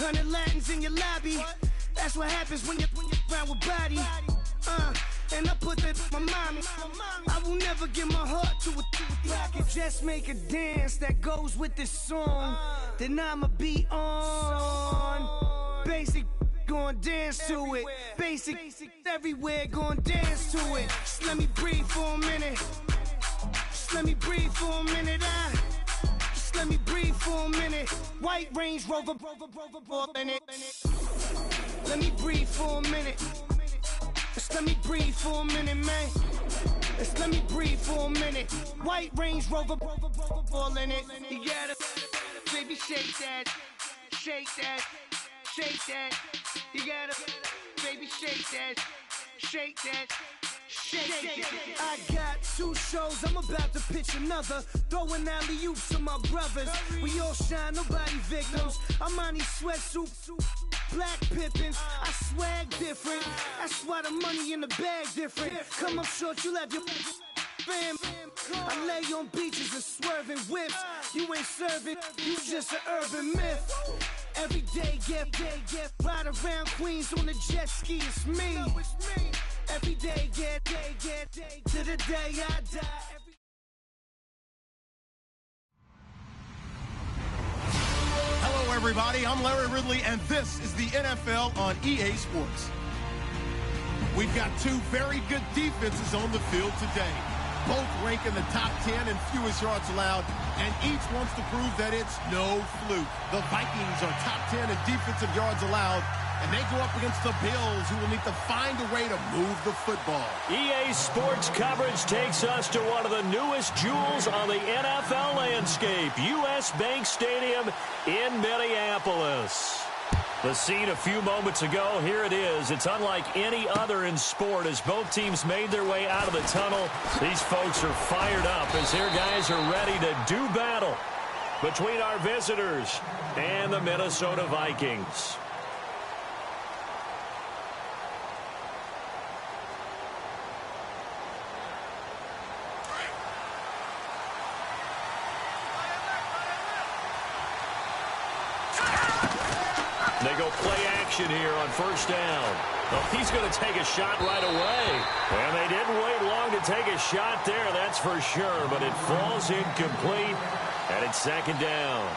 100 Latins in your lobby. That's what happens when you're around with body. And I put that on my mommy. I will never give my heart to it. If I could just make a dance that goes with this song, then I'ma be on. Basic, gon' dance to it. Basic, everywhere, gon' dance to it. Just let me breathe for a minute. Just let me breathe for a minute. Just let me breathe for a minute. White Range Rover, in it. Let me breathe for a minute. Just let me breathe for a minute, man. Just let me breathe for a minute. White Range Rover, all in it. You gotta, baby, shake that, shake that, shake that. You gotta, baby, shake that, shake that. I got 2 shows, I'm about to pitch another. Throwing alley-oops to my brothers. We all shine, nobody victims. I'm on these sweatsuits, black Pippins. I swag different. That's why the money in the bag different. Come up short, you left your fam. I lay on beaches and swerving whips. You ain't serving, you just an urban myth. Every day, get ride around Queens on the jet ski, it's me. Every day, get to the day I die. Hello, everybody. I'm Larry Ridley, and this is the NFL on EA Sports. We've got 2 very good defenses on the field today. Both rank in the top 10 in fewest yards allowed, and each wants to prove that it's no fluke. The Vikings are top 10 in defensive yards allowed, and they go up against the Bills, who will need to find a way to move the football. EA Sports coverage takes us to one of the newest jewels on the NFL landscape, US Bank Stadium in Minneapolis. The scene a few moments ago, here it is. It's unlike any other in sport as both teams made their way out of the tunnel. These folks are fired up as their guys are ready to do battle between our visitors and the Minnesota Vikings. They go play action here on first down. Oh, he's going to take a shot right away. And they didn't wait long to take a shot there, that's for sure. But it falls incomplete, and it's second down.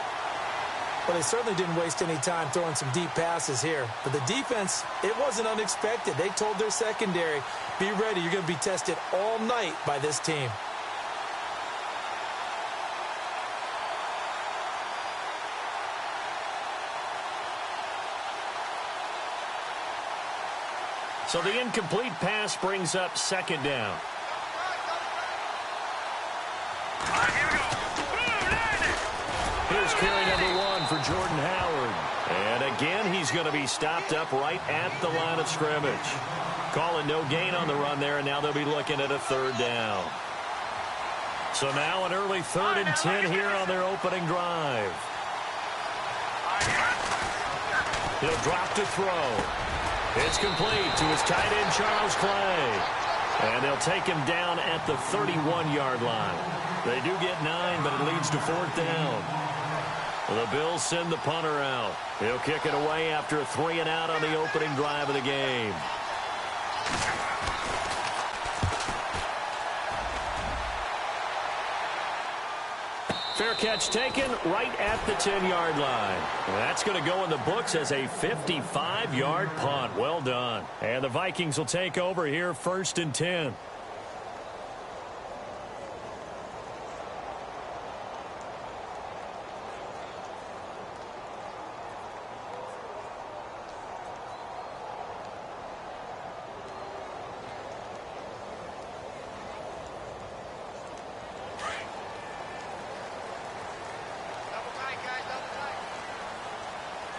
Well, they certainly didn't waste any time throwing some deep passes here. But the defense, it wasn't unexpected. They told their secondary, be ready, you're going to be tested all night by this team. So the incomplete pass brings up second down. Here's carry number 1 for Jordan Howard. And again, he's going to be stopped up right at the line of scrimmage. Calling no gain on the run there, and now they'll be looking at a third down. So now an early 3rd and 10 here on their opening drive. He'll drop to throw. It's complete to his tight end, Charles Clay. And they'll take him down at the 31-yard line. They do get 9, but it leads to 4th down. The Bills send the punter out. He'll kick it away after a 3 and out on the opening drive of the game. Fair catch taken right at the 10-yard line. That's going to go in the books as a 55-yard punt. Well done. And the Vikings will take over here, 1st and 10.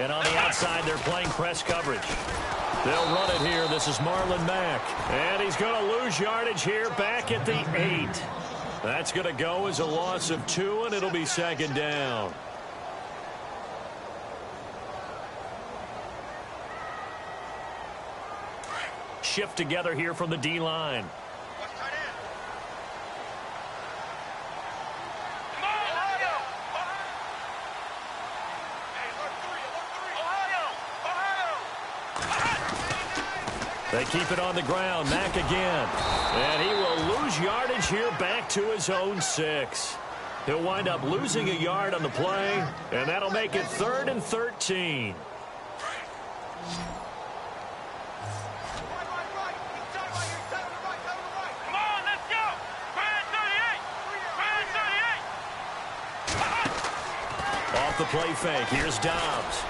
And on the outside, they're playing press coverage. They'll run it here. This is Marlon Mack. And he's going to lose yardage here back at the 8. That's going to go as a loss of 2, and it'll be second down. Shift together here from the D-line. They keep it on the ground. Mack again. And he will lose yardage here back to his own 6. He'll wind up losing a yard on the play, and that'll make it 3rd and 13. Off the play fake. Here's Dobbs.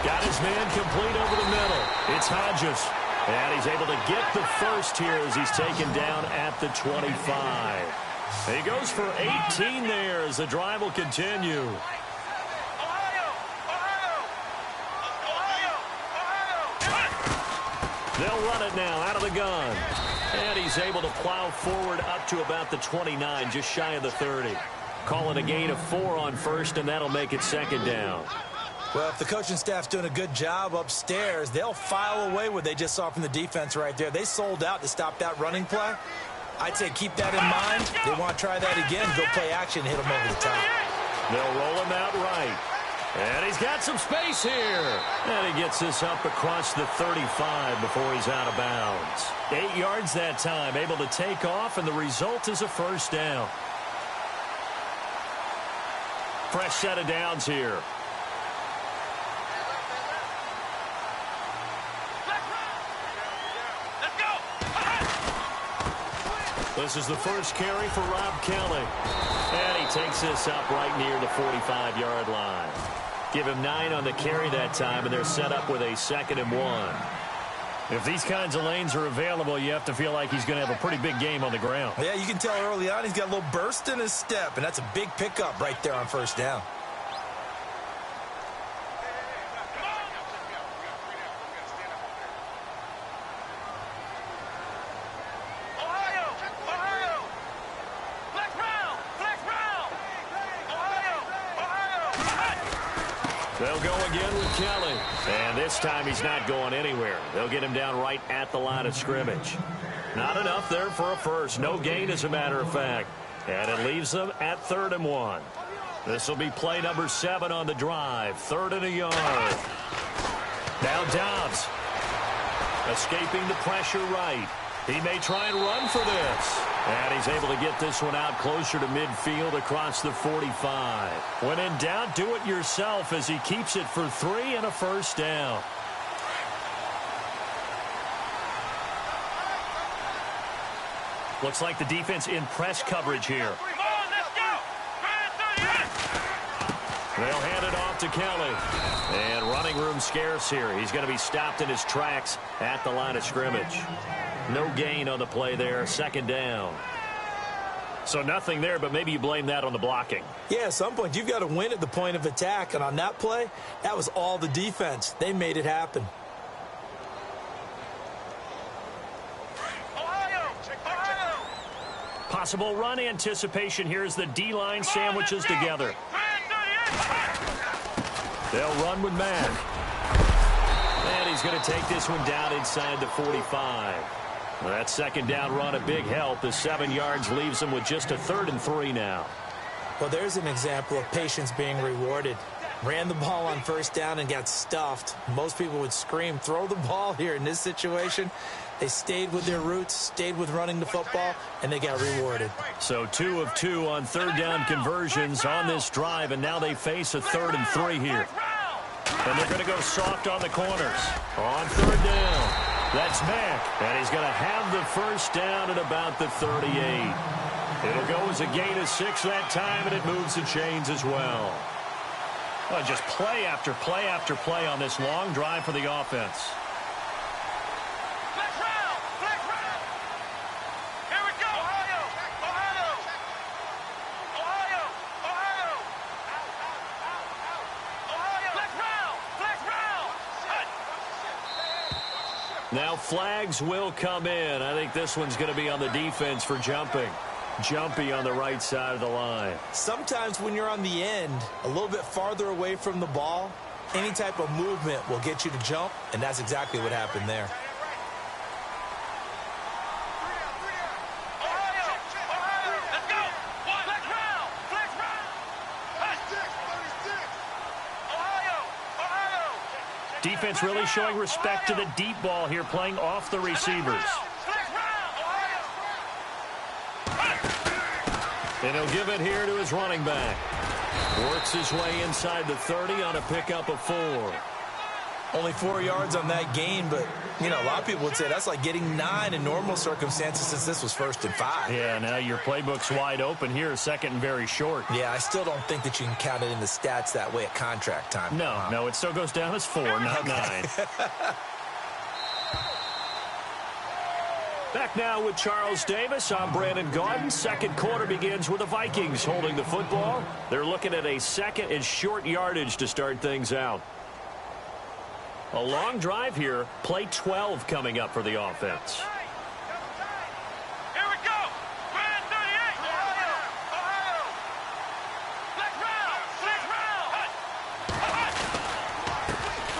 Got his man complete over the middle. It's Hodges. And he's able to get the first here as he's taken down at the 25. He goes for 18 there as the drive will continue. They'll run it now out of the gun. And he's able to plow forward up to about the 29, just shy of the 30. Call it a gain of 4 on first, and that'll make it 2nd down. Well, if the coaching staff's doing a good job upstairs, they'll file away what they just saw from the defense right there. They sold out to stop that running play. I'd say keep that in mind. They want to try that again, go play action, hit them over the top. They'll roll him out right. And he's got some space here. And he gets this up across the 35 before he's out of bounds. 8 yards that time, able to take off, and the result is a first down. Fresh set of downs here. This is the first carry for Rob Kelly. And he takes this up right near the 45-yard line. Give him 9 on the carry that time, and they're set up with a 2nd and 1. If these kinds of lanes are available, you have to feel like he's going to have a pretty big game on the ground. Yeah, you can tell early on he's got a little burst in his step, and that's a big pickup right there on first down. They'll go again with Kelly. And this time he's not going anywhere. They'll get him down right at the line of scrimmage. Not enough there for a first. No gain, as a matter of fact. And it leaves them at 3rd and 1. This will be play number 7 on the drive. 3rd and a yard. Now Dobbs. Escaping the pressure right. He may try and run for this. And he's able to get this one out closer to midfield across the 45. When in doubt, do it yourself as he keeps it for 3 and a first down. Looks like the defense in press coverage here. They'll hand it off to Kelly. And running room scarce here. He's going to be stopped in his tracks at the line of scrimmage. No gain on the play there. 2nd down. So nothing there, but maybe you blame that on the blocking. Yeah, at some point you've got to win at the point of attack. And on that play, that was all the defense. They made it happen. Possible run anticipation here as the D-line sandwiches together. They'll run with Mack. And he's going to take this one down inside the 45. That 2nd down run, a big help. The 7 yards leaves him with just a 3rd and 3 now. Well, there's an example of patience being rewarded. Ran the ball on first down and got stuffed. Most people would scream, throw the ball here. In this situation, they stayed with their roots, stayed with running the football, and they got rewarded. So 2 of 2 on 3rd down conversions on this drive, and now they face a 3rd and 3 here. And they're going to go soft on the corners. On 3rd down. That's Mack, and he's going to have the first down at about the 38. It'll go as a gain of 6 that time, and it moves the chains as well. Well, just play after play after play on this long drive for the offense. Here we go. Ohio. Now flags will come in. I think this one's going to be on the defense for jumping. Jumpy on the right side of the line. Sometimes when you're on the end, a little bit farther away from the ball, any type of movement will get you to jump, and that's exactly what happened there. Defense really showing respect to the deep ball here, playing off the receivers. And he'll give it here to his running back. Works his way inside the 30 on a pickup of 4. Only 4 yards on that gain, but, you know, a lot of people would say that's like getting 9 in normal circumstances since this was 1st and 5. Yeah, now your playbook's wide open here, 2nd and very short. Yeah, I still don't think that you can count it in the stats that way at contract time. No, it still goes down as 4, not 9. Back now with Charles Davis. I'm Brandon Gaudin. Second quarter begins with the Vikings holding the football. They're looking at a 2nd and short yardage to start things out. A long drive here. Play 12 coming up for the offense. Here we go. Grand 38. Ohio. Flex round.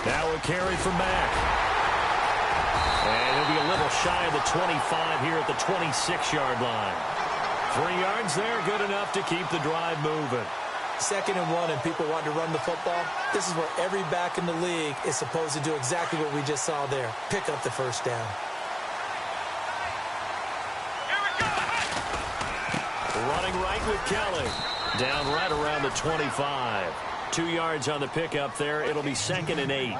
Now a carry from Mack. And he'll be a little shy of the 25 here at the 26-yard line. 3 yards there, good enough to keep the drive moving. 2nd and 1 and people want to run the football. This is where every back in the league is supposed to do exactly what we just saw there. Pick up the first down. Here we go. Running right with Kelly. Down right around the 25. 2 yards on the pickup there. It'll be 2nd and 8.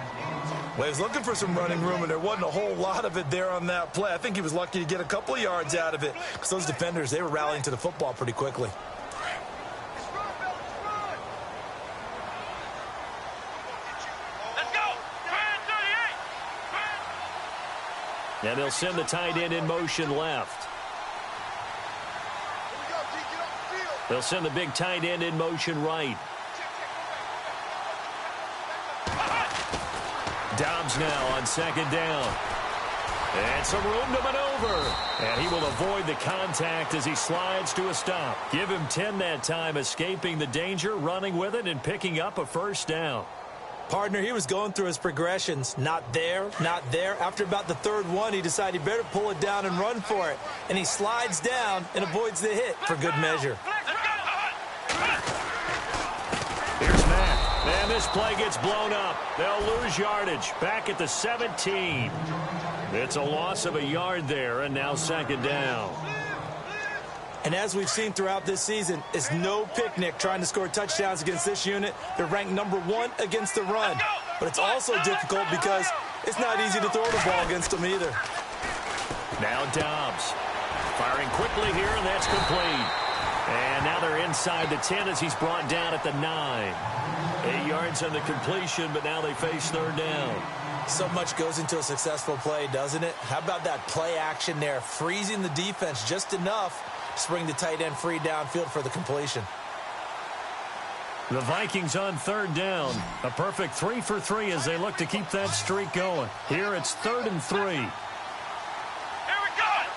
Well, he was looking for some running room, and there wasn't a whole lot of it there on that play. I think he was lucky to get a couple of yards out of it because those defenders, they were rallying to the football pretty quickly. Let's go. Grand 38. And they'll send the tight end in motion left. They'll send the big tight end in motion right. Dobbs now on 2nd down. And some room to maneuver. And he will avoid the contact as he slides to a stop. Give him 10 that time, escaping the danger, running with it, and picking up a first down. Partner, he was going through his progressions. Not there, not there. After about the 3rd one, he decided he better pull it down and run for it. And he slides down and avoids the hit for good measure. Here's Mack. And this play gets blown up. They'll lose yardage. Back at the 17. It's a loss of a yard there, and now 2nd down. And as we've seen throughout this season, it's no picnic trying to score touchdowns against this unit. They're ranked #1 against the run. But it's also difficult because it's not easy to throw the ball against them either. Now Dobbs. Firing quickly here, and that's complete. And now they're inside the 10 as he's brought down at the 9. 8 yards on the completion, but now they face 3rd down. So much goes into a successful play, doesn't it? How about that play action there, freezing the defense just enough to bring the tight end free downfield for the completion. The Vikings on 3rd down. A perfect 3 for 3 as they look to keep that streak going. Here it's 3rd and 3. Here we go.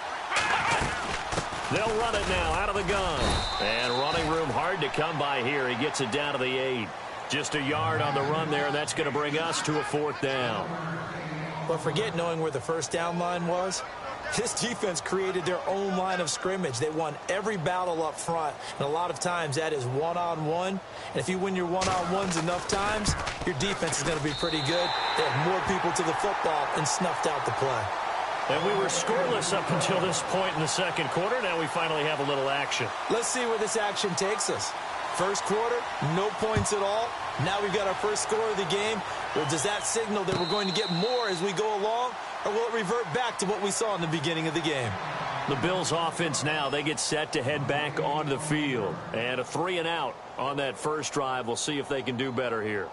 They'll run it now out of the gun. And running room hard to come by here. He gets it down to the 8. Just a yard on the run there, and that's going to bring us to a 4th down. But forget knowing where the first down line was. This defense created their own line of scrimmage. They won every battle up front, and a lot of times that is one-on-one. And if you win your one-on-ones enough times, your defense is going to be pretty good. They have more people to the football and snuffed out the play. And we were scoreless up until this point in the 2nd quarter. Now we finally have a little action. Let's see where this action takes us. First quarter, no points at all. Now we've got our first score of the game. Well, does that signal that we're going to get more as we go along, or will it revert back to what we saw in the beginning of the game? The Bills offense now, they get set to head back onto the field. And a 3 and out on that first drive. We'll see if they can do better here.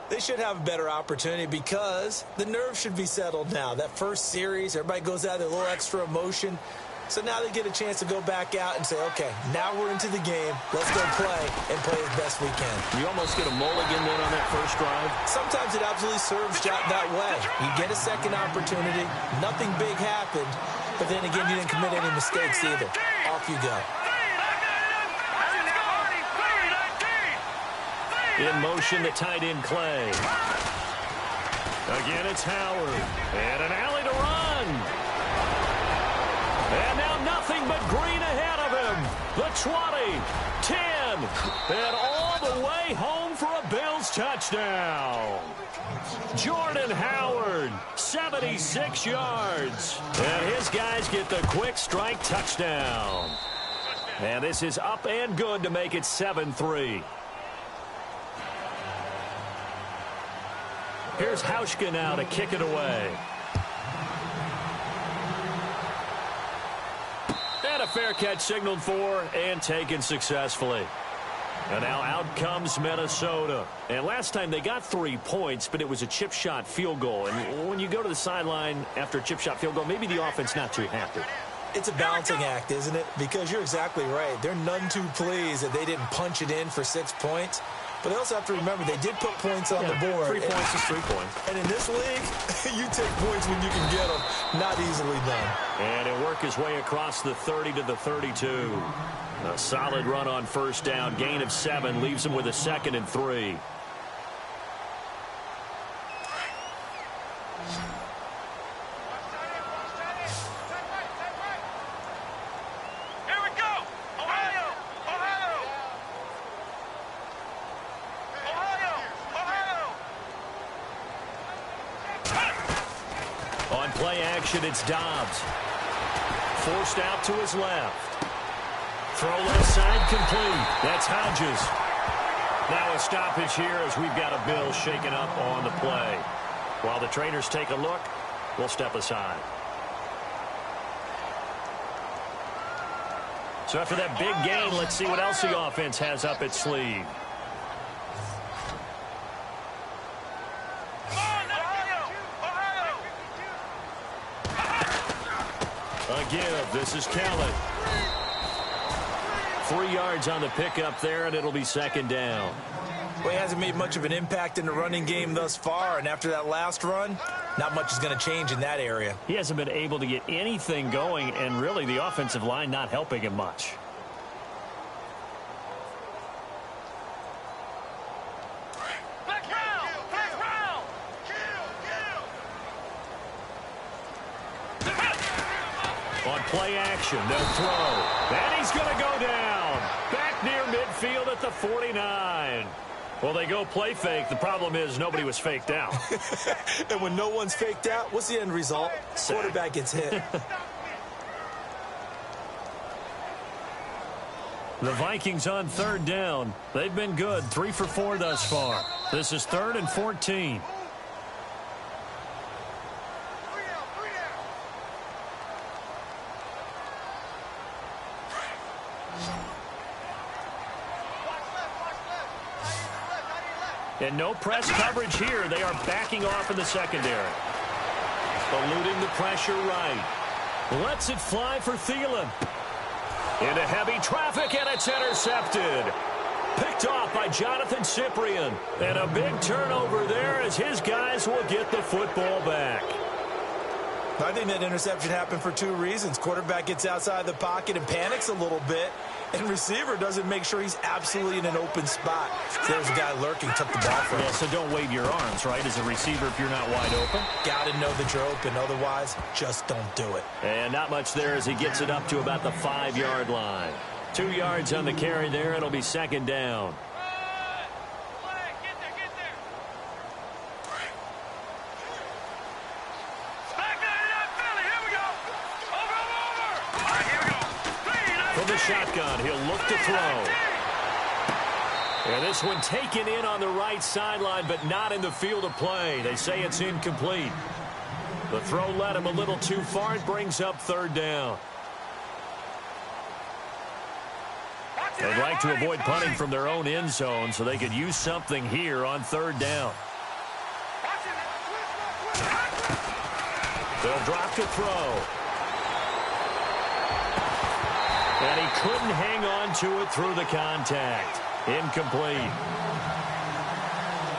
They should have a better opportunity because the nerves should be settled now. That first series, everybody goes out with a little extra emotion. So now they get a chance to go back out and say, okay, now we're into the game. Let's go play and play as best we can. You almost get a mulligan then on that first drive. Sometimes it absolutely serves that way. You get a second opportunity. Nothing big happened. But then again, you didn't commit any mistakes either. Off you go. In motion, the tight end Clay. Again, it's Howard. And an alley to run. And now nothing but green ahead of him. The 20, 10, and all the way home for a Bills touchdown. Jordan Howard, 76 yards. And his guys get the quick strike touchdown. And this is up and good to make it 7-3. Here's Hauschka now to kick it away. And a fair catch signaled for and taken successfully. And now out comes Minnesota. And last time they got 3 points, but it was a chip shot field goal. And when you go to the sideline after a chip shot field goal, maybe the offense not too happy. It's a balancing act, isn't it? Because you're exactly right. They're none too pleased that they didn't punch it in for 6 points. But they also have to remember they did put points on the board. 3 points is 3 points. And in this league, you take points when you can get them. Not easily done. And he'll work his way across the 30 to the 32. A solid run on first down. Gain of 7 leaves him with a 2nd and 3. It's Dobbs. Forced out to his left. Throw left side complete. That's Hodges. Now a stoppage here as we've got a Bill shaken up on the play. While the trainers take a look, we'll step aside. So after that big gain, let's see what else the offense has up its sleeve. Give. This is Kellen. 3 yards on the pickup there, and it'll be 2nd down. Well, he hasn't made much of an impact in the running game thus far, and after that last run, not much is going to change in that area. He hasn't been able to get anything going, and really the offensive line not helping him much. Play action. They'll throw. And he's going to go down. Back near midfield at the 49. Well, they go play fake. The problem is nobody was faked out. And when no one's faked out, what's the end result? Quarterback gets hit. The Vikings on 3rd down. They've been good. 3 for 4 thus far. This is 3rd and 14. And no press coverage here. They are backing off in the secondary. Eluding the pressure right. Lets it fly for Thielen. Into heavy traffic, and it's intercepted. Picked off by Jonathan Cyprien. And a big turnover there as his guys will get the football back. I think that interception happened for 2 reasons. Quarterback gets outside the pocket and panics a little bit. And receiver doesn't make sure he's absolutely in an open spot. So there's a guy lurking, took the ball from him. Yeah, so don't wave your arms, right, as a receiver if you're not wide open. Got to know that you're open. Otherwise, just don't do it. And not much there as he gets it up to about the 5-yard line. 2 yards on the carry there. It'll be 2nd down. Shotgun. He'll look to throw. And this one taken in on the right sideline, but not in the field of play. They say it's incomplete. The throw led him a little too far. It brings up 3rd down. They'd like to avoid punting from their own end zone so they could use something here on 3rd down. They'll drop to throw. And he couldn't hang on to it through the contact. Incomplete.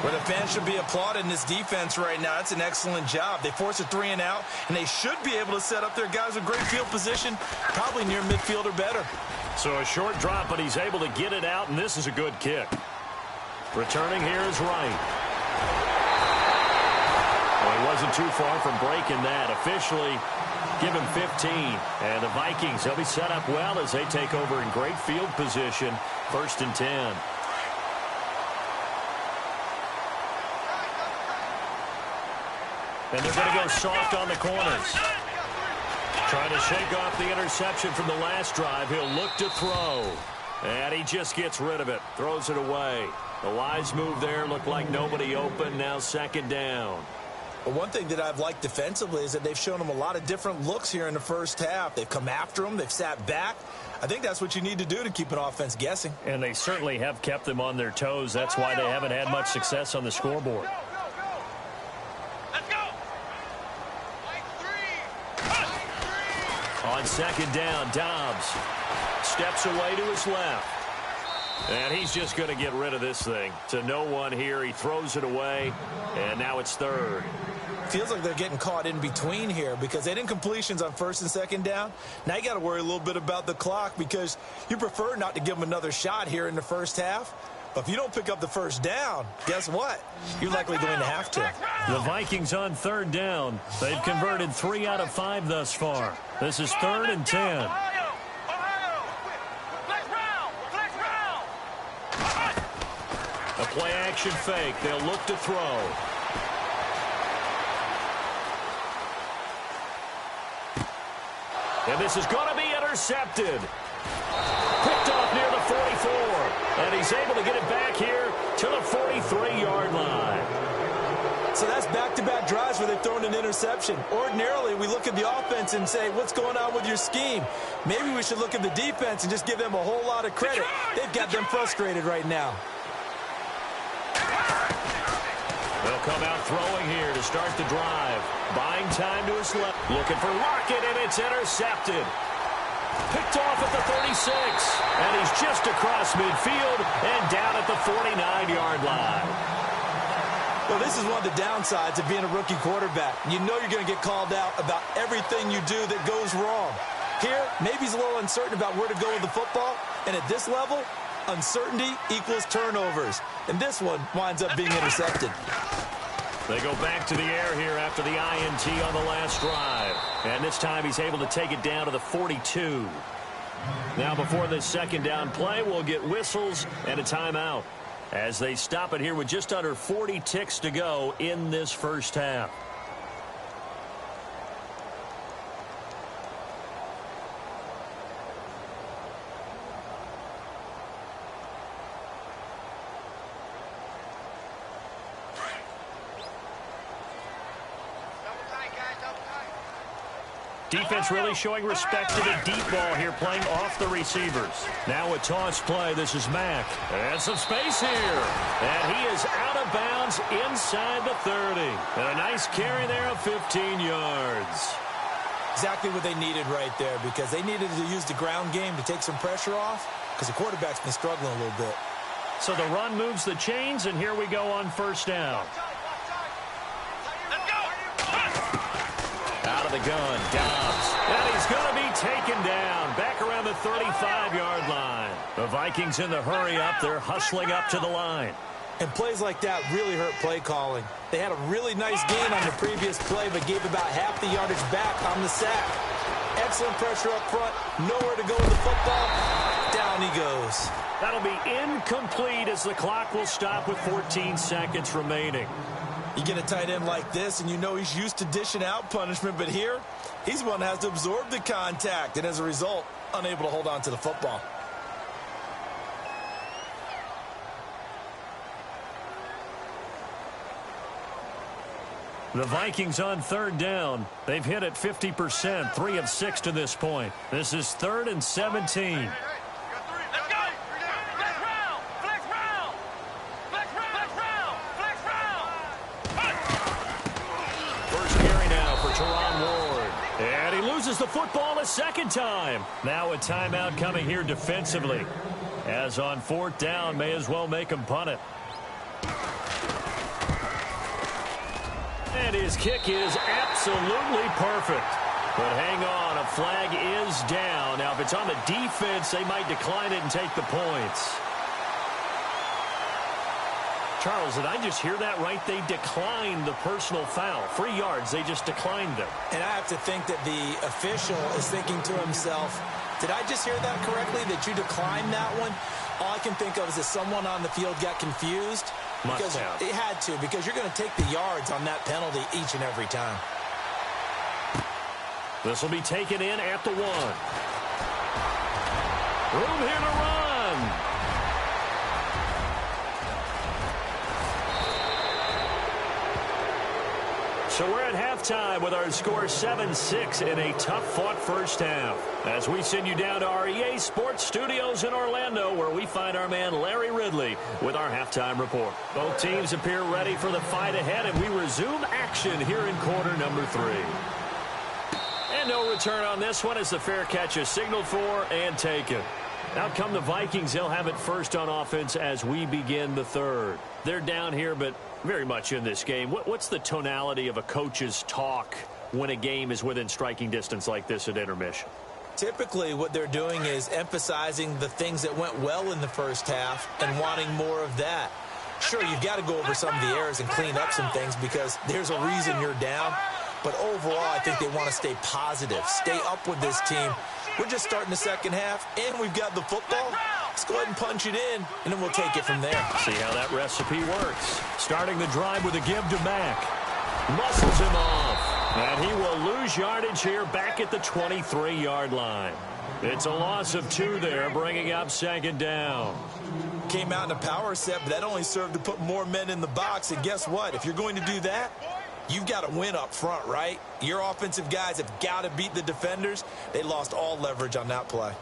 Well, the fans should be applauding this defense right now. That's an excellent job. They force a 3 and out, and they should be able to set up their guys with great field position, probably near midfield or better. So a short drop, but he's able to get it out, and this is a good kick. Returning here is Wright. Well, he wasn't too far from breaking that. Officially, give him 15. And the Vikings, they'll be set up well as they take over in great field position. 1st and 10. And they're going to go soft on the corners. Trying to shake off the interception from the last drive. He'll look to throw. And he just gets rid of it. Throws it away. The wise move there. Looked like nobody open. Now second down. Well, one thing that I've liked defensively is that they've shown them a lot of different looks here in the first half. They've come after them. They've sat back. I think that's what you need to do to keep an offense guessing. And they certainly have kept them on their toes. That's why they haven't had much success on the scoreboard. Let's go. On second down, Dobbs steps away to his left. And he's just going to get rid of this thing. To no one here. He throws it away. And now it's third. Feels like they're getting caught in between here because they didn't completions on first and second down. Now you got to worry a little bit about the clock because you prefer not to give them another shot here in the first half. But if you don't pick up the first down, guess what? You're likely going to have to. The Vikings on third down. They've converted 3 out of 5 thus far. This is 3rd and 10. A play-action fake. They'll look to throw. And this is going to be intercepted. Picked off near the 44. And he's able to get it back here to the 43-yard line. So that's back-to-back drives where they've thrown an interception. Ordinarily, we look at the offense and say, what's going on with your scheme? Maybe we should look at the defense and just give them a whole lot of credit. They've got them frustrated right now. They'll come out throwing here to start the drive. Buying time to his left. Looking for Lockett, and it's intercepted. Picked off at the 36. And he's just across midfield and down at the 49-yard line. Well, this is one of the downsides of being a rookie quarterback. You know you're going to get called out about everything you do that goes wrong. Here, maybe he's a little uncertain about where to go with the football. And at this level, uncertainty equals turnovers. And this one winds up being intercepted. They go back to the air here after the INT on the last drive. And this time he's able to take it down to the 42. Now before this second down play, we'll get whistles and a timeout as they stop it here with just under 40 ticks to go in this first half. Defense really showing respect to the deep ball here, playing off the receivers. Now a toss play. This is Mack. And some space here. And he is out of bounds inside the 30. And a nice carry there of 15 yards. Exactly what they needed right there because they needed to use the ground game to take some pressure off because the quarterback's been struggling a little bit. So the run moves the chains, and here we go on first down. Out of the gun, Dobbs. And he's going to be taken down back around the 35-yard line. The Vikings in the hurry up. They're hustling up to the line. And plays like that really hurt play calling. They had a really nice gain on the previous play, but gave about half the yardage back on the sack. Excellent pressure up front. Nowhere to go with the football. Down he goes. That'll be incomplete as the clock will stop with 14 seconds remaining. You get a tight end like this, and you know he's used to dishing out punishment, but here, he's one that has to absorb the contact, and as a result, unable to hold on to the football. The Vikings on third down. They've hit it 50%, 3 of 6 to this point. This is 3rd and 17. And he loses the football a second time. Now a timeout coming here defensively. As on 4th down, may as well make him punt it. And his kick is absolutely perfect. But hang on, a flag is down. Now, if it's on the defense, they might decline it and take the points. Charles, did I just hear that right? They declined the personal foul. 3 yards, they just declined them. And I have to think that the official is thinking to himself, did I just hear that correctly, that you declined that one? All I can think of is that someone on the field got confused Must have. It had to, because you're going to take the yards on that penalty each and every time. This will be taken in at the 1. Room here to run. So we're at halftime with our score 7-6 in a tough-fought first half. As we send you down to our EA Sports Studios in Orlando, where we find our man Larry Ridley with our halftime report. Both teams appear ready for the fight ahead, and we resume action here in quarter number 3. And no return on this one as the fair catch is signaled for and taken. Out come the Vikings. They'll have it first on offense as we begin the third. They're down here, but very much in this game. What's the tonality of a coach's talk when a game is within striking distance like this at intermission? Typically, what they're doing is emphasizing the things that went well in the first half and wanting more of that. Sure, you've got to go over some of the errors and clean up some things because there's a reason you're down. But overall, I think they want to stay positive, stay up with this team. We're just starting the second half, and we've got the football. Let's go ahead and punch it in, and then we'll take it from there. See how that recipe works. Starting the drive with a give to Mack. Muscles him off. And he will lose yardage here back at the 23-yard line. It's a loss of 2 there, bringing up second down. Came out in a power set, but that only served to put more men in the box. And guess what? If you're going to do that, you've got to win up front, right? Your offensive guys have got to beat the defenders. They lost all leverage on that play.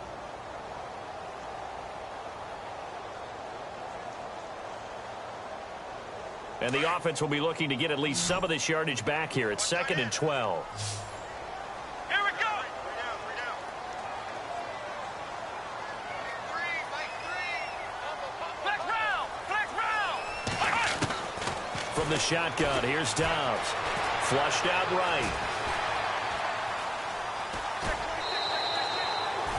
And the offense will be looking to get at least some of this yardage back here. It's 2nd and 12. Here we go. Flex round. From the shotgun, here's Dobbs. Flushed out right.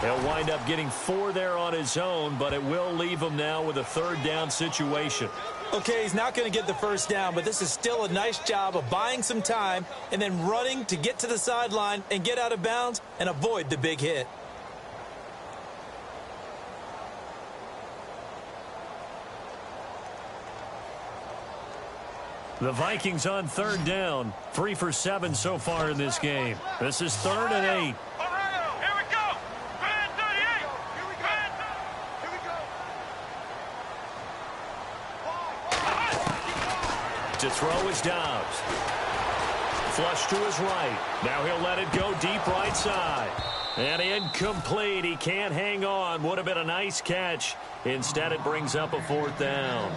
He'll wind up getting 4 there on his own, but it will leave him now with a 3rd down situation. Okay, he's not going to get the first down, but this is still a nice job of buying some time and then running to get to the sideline and get out of bounds and avoid the big hit. The Vikings on 3rd down. 3 for 7 so far in this game. This is 3rd and 8. Here we go. Grand 38. Here we go. To throw is Dobbs. Flush to his right. Now he'll let it go deep right side. And incomplete. He can't hang on. Would have been a nice catch. Instead, it brings up a 4th down.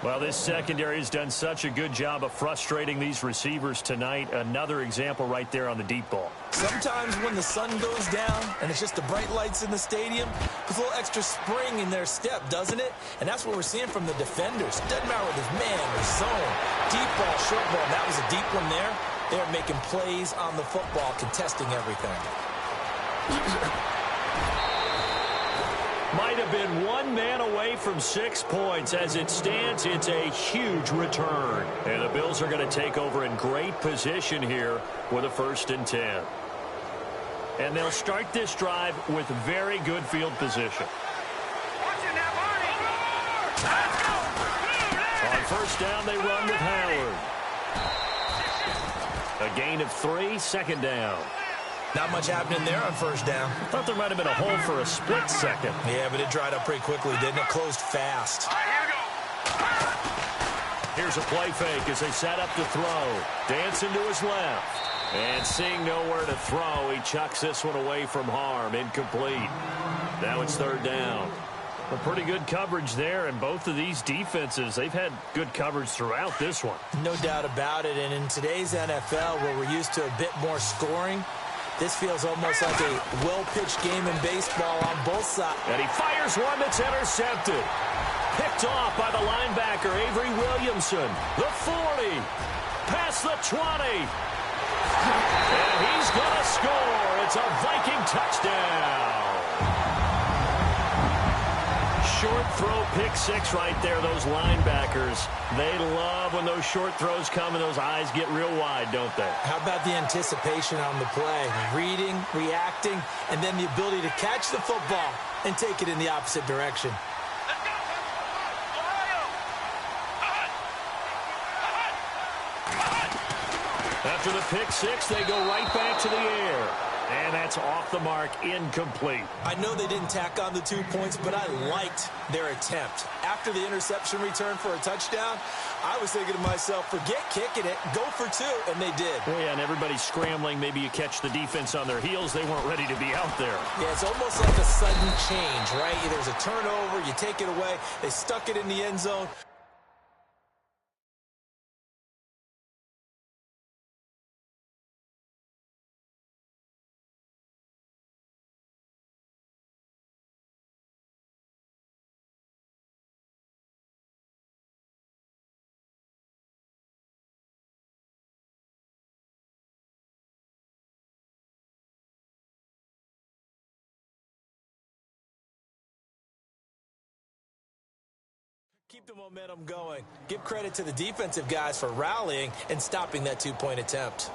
Well, this secondary has done such a good job of frustrating these receivers tonight. Another example right there on the deep ball. Sometimes when the sun goes down and it's just the bright lights in the stadium, there's a little extra spring in their step, doesn't it? And that's what we're seeing from the defenders. Doesn't matter whether it's man or zone, deep ball, short ball. That was a deep one there. They're making plays on the football, contesting everything. Might have been 1 man away from 6 points. As it stands, it's a huge return. And the Bills are going to take over in great position here with a 1st and 10. And they'll start this drive with very good field position. On 1st down, they run with Howard. A gain of 3, 2nd down. Not much happening there on 1st down. Thought there might have been a hole for a split second. Yeah, but it dried up pretty quickly, didn't it? Closed fast. Here's a play fake as they set up to throw. Dancing to his left. And seeing nowhere to throw, he chucks this one away from harm. Incomplete. Now it's 3rd down. A pretty good coverage there, and both of these defenses, they've had good coverage throughout this one. No doubt about it, and in today's NFL, where we're used to a bit more scoring, this feels almost like a well-pitched game in baseball on both sides. And he fires one that's intercepted. Picked off by the linebacker, Avery Williamson. The 40. Past the 20. And he's going to score. It's a Viking touchdown. Short throw, pick 6 right there. Those linebackers, they love when those short throws come and those eyes get real wide, don't they? How about the anticipation on the play? Reading, reacting, and then the ability to catch the football and take it in the opposite direction. After the pick six, they go right back to the air. And that's off the mark, incomplete. I know they didn't tack on the 2 points, but I liked their attempt. After the interception return for a touchdown, I was thinking to myself, forget kicking it, go for 2, and they did. Well, yeah, and everybody's scrambling. Maybe you catch the defense on their heels. They weren't ready to be out there. Yeah, it's almost like a sudden change, right? There's a turnover, you take it away, they stuck it in the end zone. Keep the momentum going. Give credit to the defensive guys for rallying and stopping that 2-point attempt.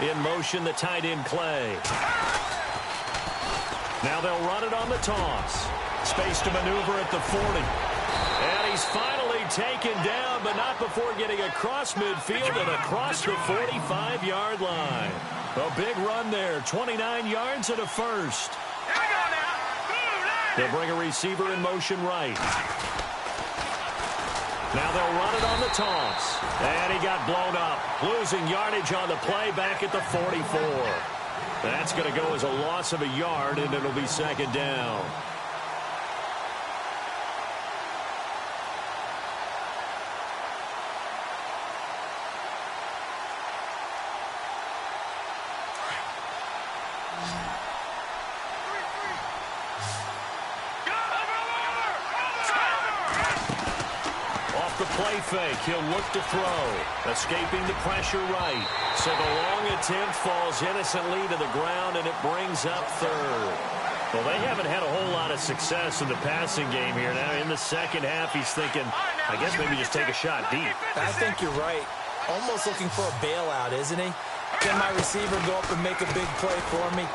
In motion, the tight end, Clay. Now they'll run it on the toss. Space to maneuver at the 40. And he's finally taken down, but not before getting across midfield and across the 45-yard line. A big run there, 29 yards and a first. They'll bring a receiver in motion right. Now they'll run it on the toss. And he got blown up, losing yardage on the play back at the 44. That's going to go as a loss of a yard, and it'll be second down. Play fake. He'll look to throw. Escaping the pressure right. So the long attempt falls innocently to the ground, and it brings up third. Well, they haven't had a whole lot of success in the passing game here. Now, in the second half, he's thinking, I guess maybe just take a shot deep. I think you're right. Almost looking for a bailout, isn't he? Can my receiver go up and make a big play for me?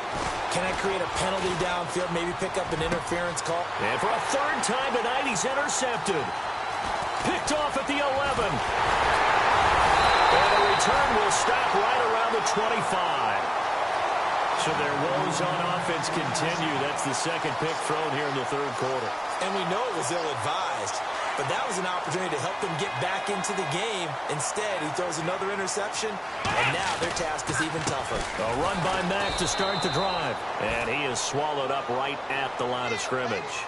Can I create a penalty downfield, maybe pick up an interference call? And for a third time tonight, he's intercepted. Picked off at the 11. And the return will stop right around the 25. So their woes on offense continue. That's the second pick thrown here in the third quarter. And we know it was ill-advised, but that was an opportunity to help them get back into the game. Instead, he throws another interception, and now their task is even tougher. A run by Mack to start the drive. And he is swallowed up right at the line of scrimmage.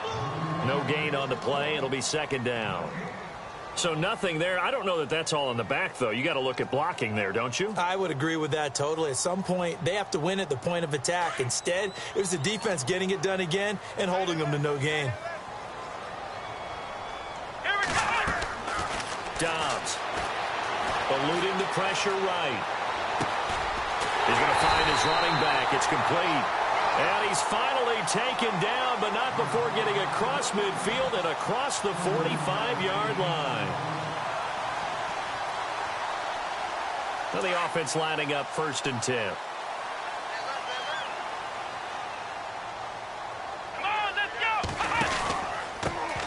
No gain on the play. It'll be second down. So nothing there. I don't know that that's all in the back, though. You got to look at blocking there, don't you? I would agree with that totally. At some point, they have to win at the point of attack. Instead, it was the defense getting it done again and holding them to no gain. Dobbs eluding the pressure right. He's going to find his running back. It's complete. And he's finally taken down, but not before getting across midfield and across the 45-yard line. Now the offense lining up 1st and 10. Come on, let's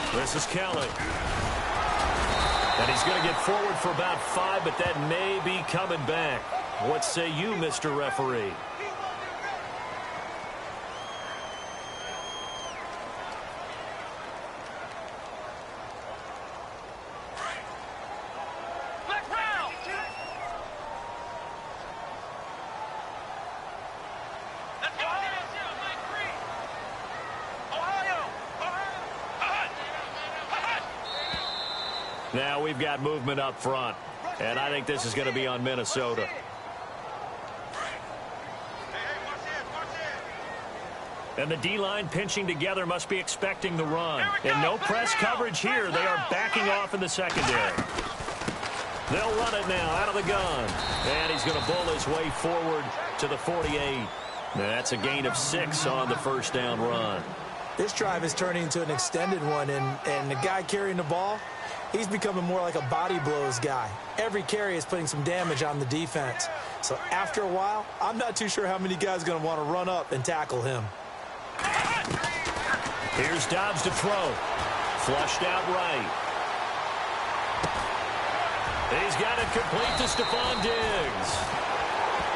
go! This is Kelly. And he's going to get forward for about 5, but that may be coming back. What say you, Mr. Referee? Now we've got movement up front, and I think this is going to be on Minnesota. And the D-line pinching together must be expecting the run. And no press coverage here. They are backing off in the secondary. They'll run it now out of the gun. And he's going to bull his way forward to the 48. That's a gain of 6 on the first down run. This drive is turning into an extended one, and the guy carrying the ball, He's becoming more like a body blows guy. Every carry is putting some damage on the defense. So after a while, I'm not too sure how many guys are going to want to run up and tackle him. Here's Dobbs to throw. Flushed out right. He's got it complete to Stephon Diggs.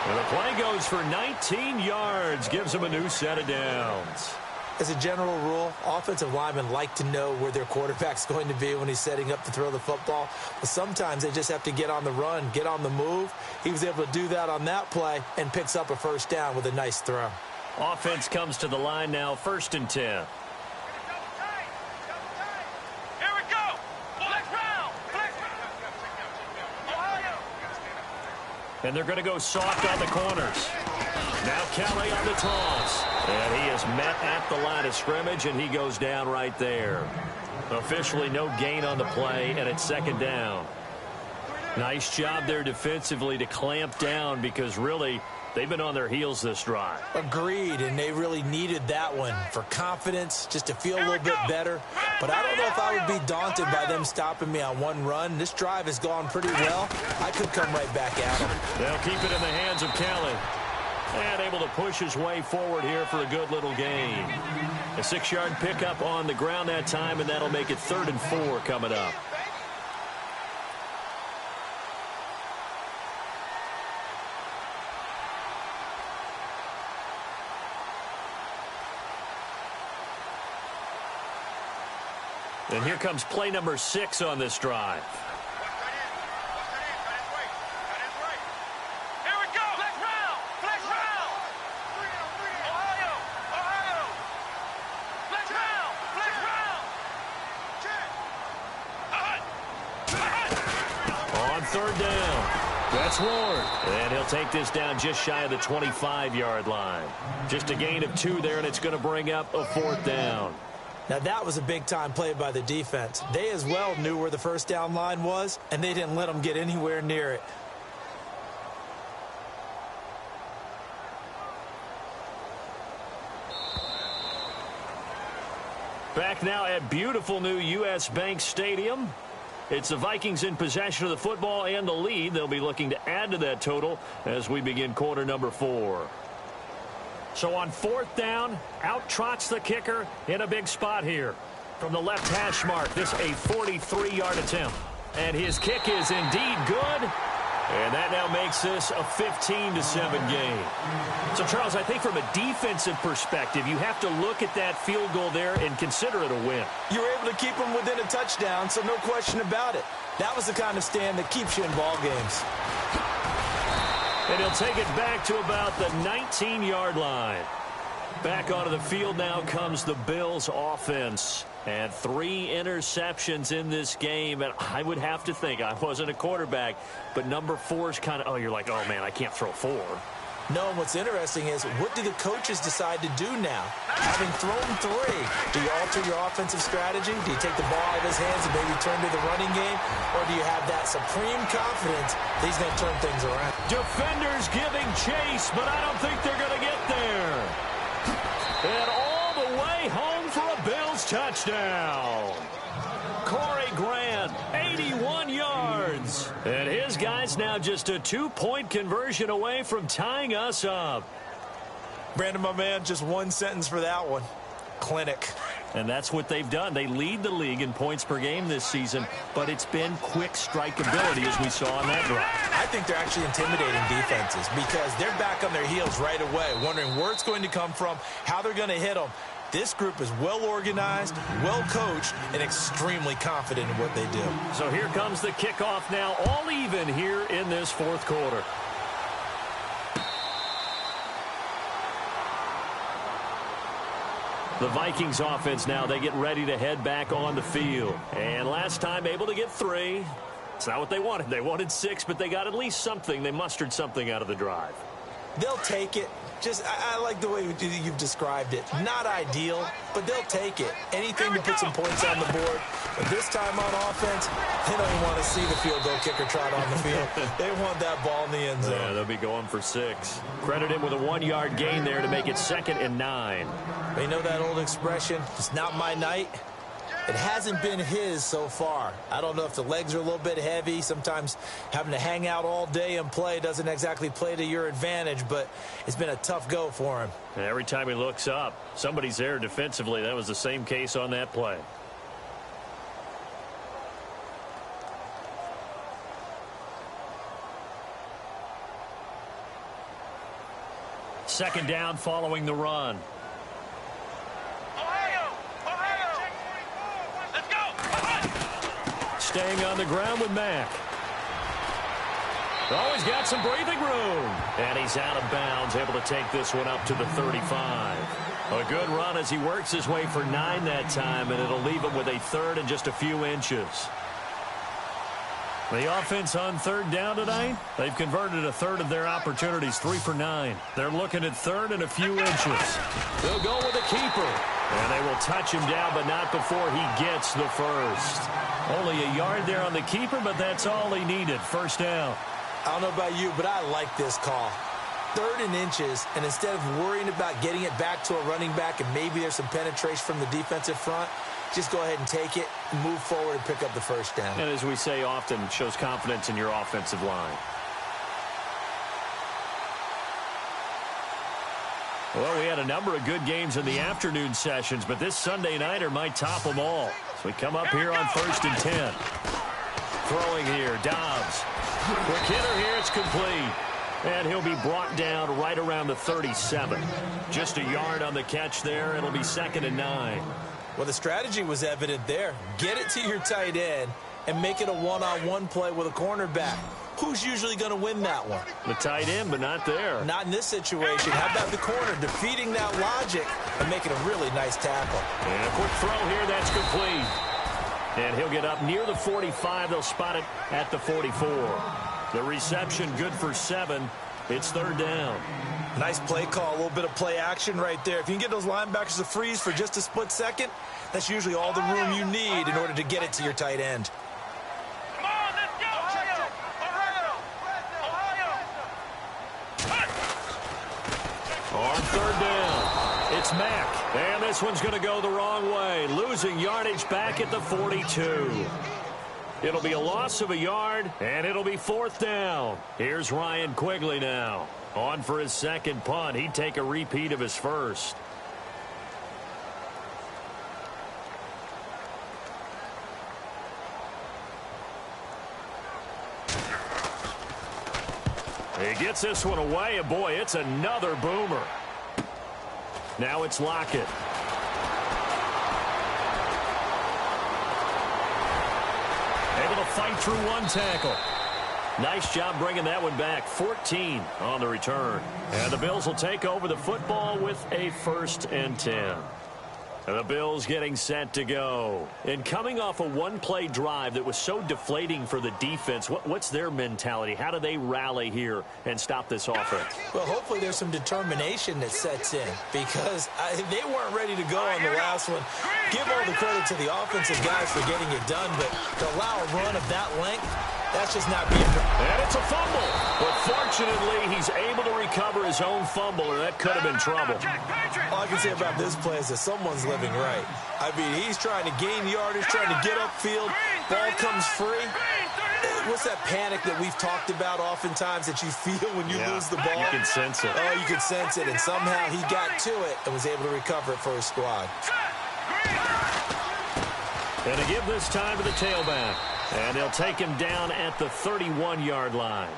And the play goes for 19 yards. Gives him a new set of downs. As a general rule, offensive linemen like to know where their quarterback's going to be when he's setting up to throw the football. But sometimes they just have to get on the run, get on the move. He was able to do that on that play and picks up a first down with a nice throw. Offense comes to the line now, 1st and 10. Here we go. Flex round. Ohio. And they're going to go soft on the corners. Now Kelly on the toss. And he is met at the line of scrimmage, and he goes down right there. Officially no gain on the play, and it's 2nd down. Nice job there defensively to clamp down because really they've been on their heels this drive. Agreed, and they really needed that one for confidence, just to feel a little bit better. But I don't know if I would be daunted by them stopping me on one run. This drive has gone pretty well. I could come right back at them. They'll keep it in the hands of Kelly. And able to push his way forward here for a good little gain. A 6-yard pickup on the ground that time, and that'll make it 3rd and 4 coming up. And here comes play number 6 on this drive. On 3rd down. That's Ward. And he'll take this down just shy of the 25-yard line. Just a gain of 2 there, and it's going to bring up a 4th down. Now, that was a big-time play by the defense. They as well knew where the first down line was, and they didn't let them get anywhere near it. Back now at beautiful new U.S. Bank Stadium. It's the Vikings in possession of the football and the lead. They'll be looking to add to that total as we begin quarter number 4. So on 4th down, out trots the kicker in a big spot here. From the left hash mark, this a 43-yard attempt. And his kick is indeed good. And that now makes this a 15-7 game. So, Charles, I think from a defensive perspective, you have to look at that field goal there and consider it a win. You were able to keep them within a touchdown, so no question about it. That was the kind of stand that keeps you in ball games. And he'll take it back to about the 19-yard line. Back onto the field now comes the Bills offense. And 3 interceptions in this game. And I would have to think, I wasn't a quarterback, but number 4 is kind of, oh, you're like, oh, man, I can't throw 4. No, and what's interesting is, what do the coaches decide to do now? Having thrown 3, do you alter your offensive strategy? Do you take the ball out of his hands and maybe turn to the running game? Or do you have that supreme confidence that he's going to turn things around? Defenders giving chase, but I don't think they're going to get there. And all the way home for a Bills touchdown. Corey Grant, 81 yards. And his guys now just a 2-point conversion away from tying us up. Brandon, my man, just one sentence for that one. Clinic. And that's what they've done. They lead the league in points per game this season, but it's been quick strikeability as we saw on that drive. I think they're actually intimidating defenses because they're back on their heels right away, wondering where it's going to come from, how they're going to hit them. This group is well organized, well coached, and extremely confident in what they do. So here comes the kickoff now, all even here in this 4th quarter. The Vikings offense now, they get ready to head back on the field. And last time able to get 3. It's not what they wanted. They wanted 6, but they got at least something. They mustered something out of the drive. They'll take it. I like the way you've described it. Not ideal, but they'll take it. Anything to put some points on the board. But this time on offense, they don't even want to see the field goal kicker trot on the field. They want that ball in the end zone. Yeah, they'll be going for 6. Credit him with a 1-yard gain there to make it 2nd and 9. You know that old expression, it's not my night? It hasn't been his so far. I don't know if the legs are a little bit heavy. Sometimes having to hang out all day and play doesn't exactly play to your advantage, but it's been a tough go for him. Every time he looks up, somebody's there defensively. That was the same case on that play. Second down following the run. Staying on the ground with Mack. Oh, he's got some breathing room. And he's out of bounds, able to take this one up to the 35. A good run as he works his way for 9 that time, and it'll leave him with a third and just a few inches. The offense on third down tonight, they've converted a third of their opportunities, 3 for 9. They're looking at third and a few inches. They'll go with the keeper. And they will touch him down, but not before he gets the first. Only a yard there on the keeper, but that's all he needed. First down. I don't know about you, but I like this call. Third and inches, and instead of worrying about getting it back to a running back and maybe there's some penetration from the defensive front, just go ahead and take it, move forward, and pick up the first down. And as we say often, it shows confidence in your offensive line. Well, we had a number of good games in the afternoon sessions, but this Sunday nighter might top them all. So we come up here on 1st and 10. Throwing here, Dobbs. Quick hitter here, it's complete. And he'll be brought down right around the 37. Just a yard on the catch there. It'll be 2nd and 9. Well, the strategy was evident there. Get it to your tight end and make it a one-on-one play with a cornerback. Who's usually going to win that one? The tight end, but not there. Not in this situation. How about the corner defeating that logic and making a really nice tackle? And a quick throw here, that's complete. And he'll get up near the 45. They'll spot it at the 44. The reception good for 7. It's third down. Nice play call, a little bit of play action right there. If you can get those linebackers to freeze for just a split second, that's usually all the room you need in order to get it to your tight end. On third down, it's Mack. And this one's going to go the wrong way. Losing yardage back at the 42. It'll be a loss of a yard, and it'll be 4th down. Here's Ryan Quigley now. On for his second punt. He'd take a repeat of his first. He gets this one away, and boy, it's another boomer. Now it's Lockett. Able to fight through one tackle. Nice job bringing that one back. 14 on the return. And the Bills will take over the football with a 1st and 10. And the Bills getting set to go. And coming off a one-play drive that was so deflating for the defense, what's their mentality? How do they rally here and stop this offense? Well, hopefully there's some determination that sets in because they weren't ready to go on the last one. Give all the credit to the offensive guys for getting it done, but to allow a run of that length, that's just not being done. And it's a fumble. But fortunately, he's able to recover his own fumble, or that could have been trouble. All I can say about this play is that someone's living right. I mean, he's trying to gain yardage, trying to get upfield. Ball comes free. What's that panic that we've talked about oftentimes that you feel when you lose the ball? You can sense it. Oh, you can sense it. And somehow he got to it and was able to recover it for his squad. And to give this time to the tailback. And they'll take him down at the 31-yard line.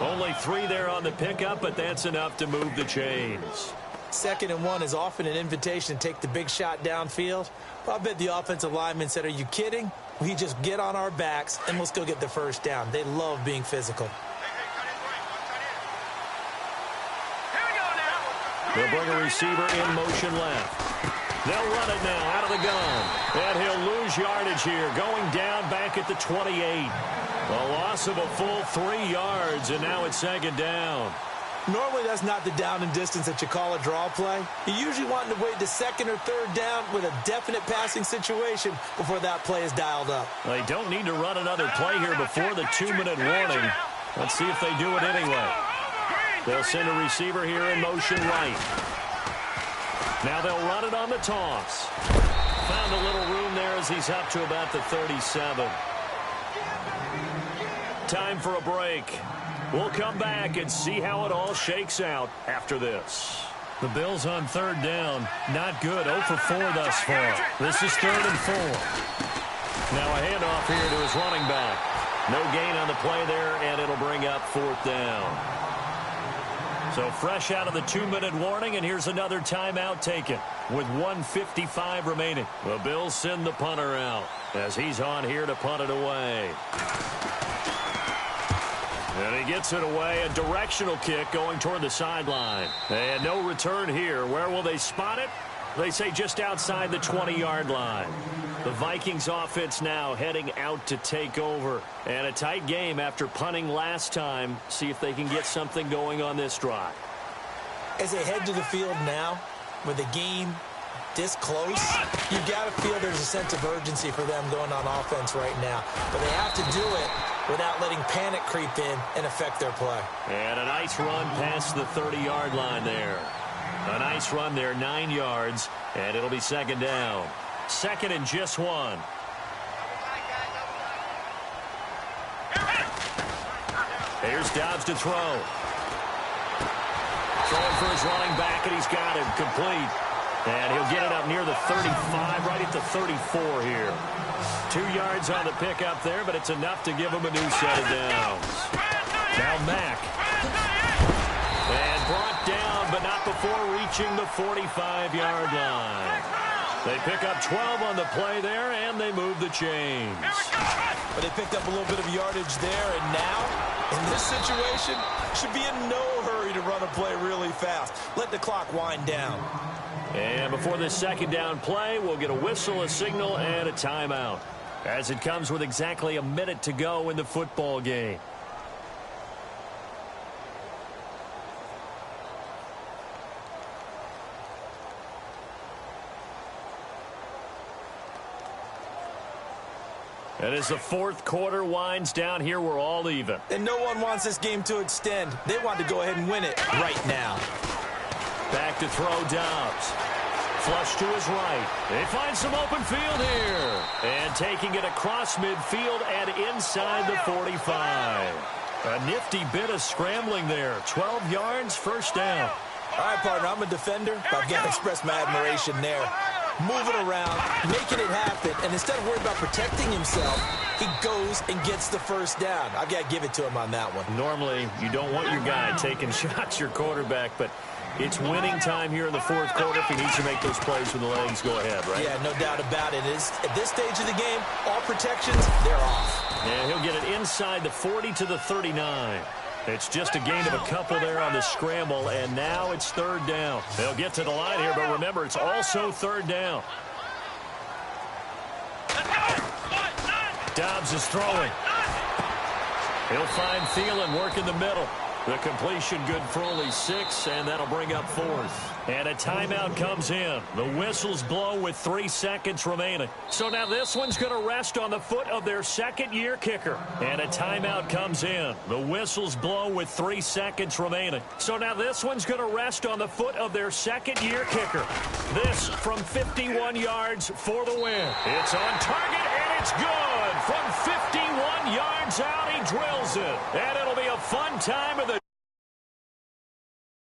Only 3 there on the pickup, but that's enough to move the chains. 2nd and 1 is often an invitation to take the big shot downfield. Well, I bet the offensive lineman said, are you kidding? We just get on our backs and let's go get the first down. They love being physical. They'll bring a receiver in motion left. They'll run it now out of the gun. And he'll lose yardage here, going down back at the 28. A loss of a full 3 yards, and now it's 2nd down. Normally that's not the down and distance that you call a draw play. You usually want to wait to 2nd or 3rd down with a definite passing situation before that play is dialed up. They don't need to run another play here before the 2-minute warning. Let's see if they do it anyway. They'll send a receiver here in motion right. Now they'll run it on the toss. Found a little room there there as he's up to about the 37. Time for a break. We'll come back and see how it all shakes out after this. The Bills on third down. Not good. 0 for 4 thus far. This is 3rd and 4. Now a handoff here to his running back. No gain on the play there, and it'll bring up 4th down. So fresh out of the 2-minute warning, and here's another timeout taken with 1:55 remaining. The Bills send the punter out as he's on here to punt it away. And he gets it away, a directional kick going toward the sideline. And no return here. Where will they spot it? They say just outside the 20-yard line. The Vikings offense now heading out to take over. And a tight game after punting last time. See if they can get something going on this drive. As they head to the field now, with the game this close, you've got to feel there's a sense of urgency for them going on offense right now. But they have to do it without letting panic creep in and affect their play. And a nice run past the 30-yard line there. A nice run there, 9 yards, and it'll be 2nd down. 2nd and just 1. Here's Dobbs to throw. Throwing for his running back, and he's got him complete. And he'll get it up near the 35, right at the 34 here. 2 yards on the pickup there, but it's enough to give him a new set of downs. Now Mack. And brought down, but not before reaching the 45-yard line. They pick up 12 on the play there, and they move the chains. But they picked up a little bit of yardage there, and now, in this situation, should be in no hurry to run a play really fast. Let the clock wind down. And before this 2nd down play, we'll get a whistle, a signal, and a timeout, as it comes with exactly a minute to go in the football game. And as the 4th quarter winds down here, we're all even. And no one wants this game to extend. They want to go ahead and win it right now. Back to throw Dobbs. Flush to his right. They find some open field here. And taking it across midfield and inside the 45. A nifty bit of scrambling there. 12 yards, 1st down. All right, partner, I'm a defender, but I've got to express my admiration there. Moving around, making it happen, and instead of worrying about protecting himself, he goes and gets the 1st down. I've got to give it to him on that one. Normally, you don't want your guy taking shots, your quarterback, but it's winning time here in the 4th quarter. If he needs to make those plays with the legs, go ahead, right? Yeah, no doubt about it. At this stage of the game, all protections, they're off. And he'll get it inside the 40 to the 39. It's just a gain of a couple there on the scramble, and now it's 3rd down. They'll get to the line here, but remember, it's also 3rd down. Dobbs is throwing. He'll find Thielen working the middle. The completion good for only 6, and that'll bring up 4th. And a timeout comes in. The whistles blow with 3 seconds remaining. So now this one's going to rest on the foot of their 2nd-year kicker. And a timeout comes in. The whistles blow with 3 seconds remaining. So now this one's going to rest on the foot of their 2nd-year kicker. This from 51 yards for the win. It's on target, and it's good. From 51 yards out, he drills it. And it'll be a fun time of the